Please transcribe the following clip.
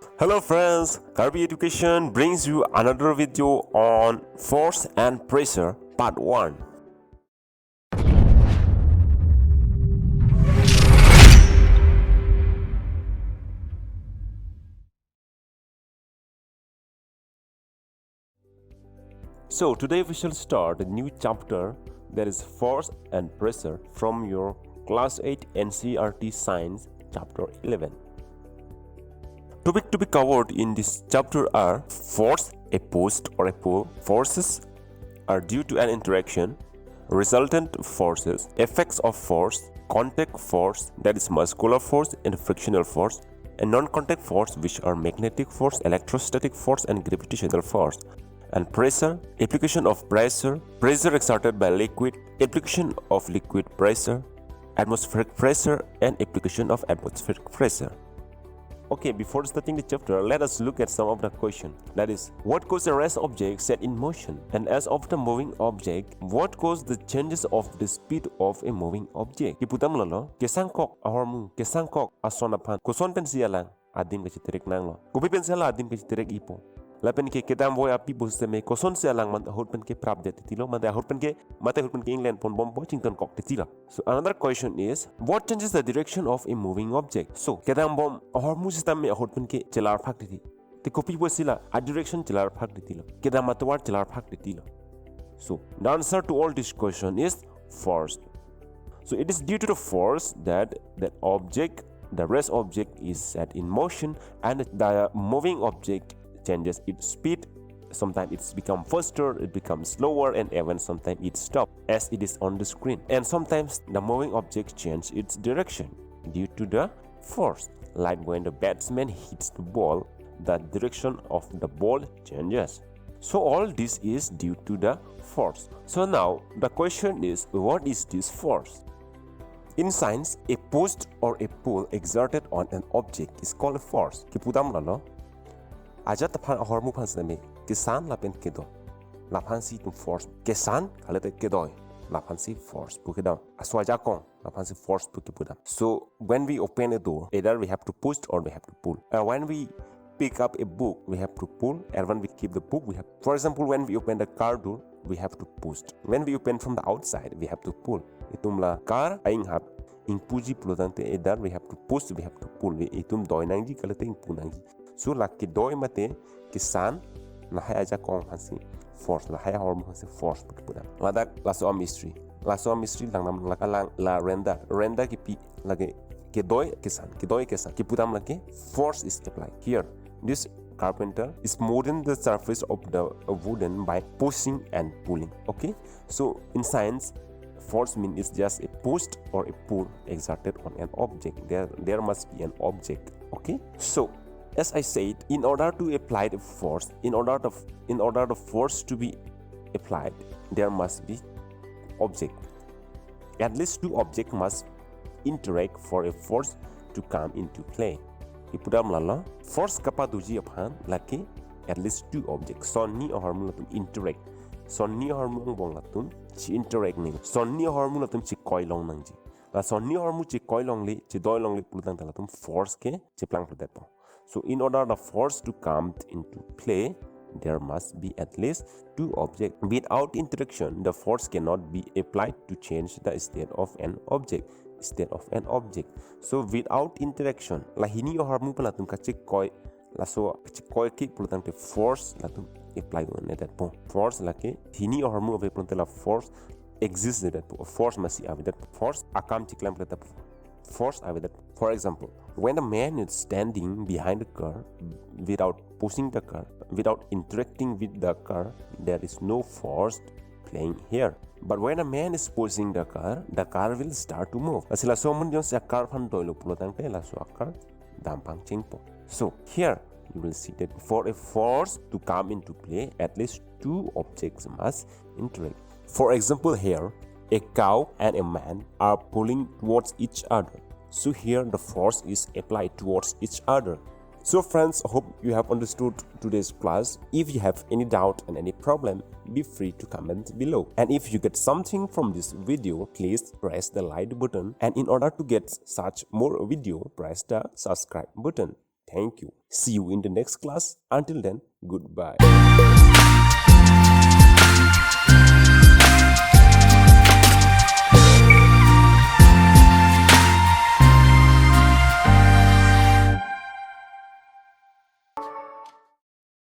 Hello friends, Karbi Education brings you another video on force and pressure part 1. So today we shall start a new chapter, that is force and pressure, from your class 8 NCERT Science chapter 11. Topic to be covered in this chapter are force, a push or a pull, forces are due to an interaction, resultant forces, effects of force, contact force, that is muscular force and frictional force, and non-contact force, which are magnetic force, electrostatic force and gravitational force, and pressure, application of pressure, pressure exerted by liquid, application of liquid pressure, atmospheric pressure, and application of atmospheric pressure. Okay, before starting the chapter, let us look at some of the question. That is, what causes a rest object set in motion? And as of the moving object, what causes the changes of the speed of a moving object? Kiputam lolo, kesangkok ahormu, kesangkok asonapan, kuson pensialang, adim keciterik nang lo. Kupi pensiala adim keciterik ipo. Lapen ke kedam boy api boseme koson sialang man ahut pen ke prabde titilo, man ahut pen ke mate ahut pen ke England pon bom Washington kok titila. So another question is, what changes the direction of a moving object? So kedam bom ahormu system me ahut pen ke chelar phak titi. Te kopi bosila a direction chelar phak titilo. Kedam matwar chelar phak titilo. So the answer to all this question is force. So it is due to the force that the rest object is set in motion, and the moving object changes its speed. Sometimes it's become faster, it becomes slower, and even sometimes it stops as it is on the screen. And sometimes the moving object changes its direction due to the force. Like when the batsman hits the ball, the direction of the ball changes. So all this is due to the force. So now the question is, what is this force? In science, a push or a pull exerted on an object is called a force. Kiputam lalo. Aja tapan ahormu pansame kisan lapen kedo lapansi tum force kisan kalete kedoi lapansi force pukidam aswaja kong lapansi force pukipudam. So when we open a door, either we have to push or we have to pull. When we pick up a book, we have to pull, and when we keep the book, we have, for example, when we open the car door, we have to push. When we open from the outside, we have to pull. Itumla car aing hap ing puji pulutante, either we have to push, we have to pull. Itum doi nangji kalete ing punangji. So la ke doi mate kisan la hai aja kong hansi force la hai horm hansi force putpudam ladak la so mystery lang nam la kalang la renda ki pi lage ke doi kisan ki putam lage force is applied here. This carpenter is smoothing the surface of the wooden by pushing and pulling. Okay, so in science, force means it's just a push or a pull exerted on an object. There must be an object. Okay, so as I said, in order to apply the force, in order the force to be applied, there must be object. At least two objects must interact for a force to come into play. Ipudam lala force kapaduji aphan laki at least two objects. Sonni hormone latum interact. Sonni hormone bong latum chi interact ning. Sonni hormone latum chi koilong nangji. La sonni hormone chi koilong li chi doilong li pulutang talatum force ke chi plang putepo. So in order the force to come into play, there must be at least two objects. Without interaction, the force cannot be applied to change the state of an object. So without interaction, la hini hormu pelatum kacik koi la so kacik koi ki pulutang te force latum apply on that point. Force la ke hini hormu ave pulutang la force exists that force must have that force akam ciklam pelata force have that. For example, when a man is standing behind the car without pushing the car, without interacting with the car, there is no force playing here. But when a man is pushing the car will start to move. Asila someone just a car fan doilo pulotang te la so a car dampang chingpo. So here you will see that for a force to come into play, at least two objects must interact. For example, here a cow and a man are pulling towards each other. So here the force is applied towards each other. So friends, I hope you have understood today's class. If you have any doubt and any problem, be free to comment below. And if you get something from this video, please press the like button. And in order to get such more video, press the subscribe button. Thank you. See you in the next class. Until then, goodbye.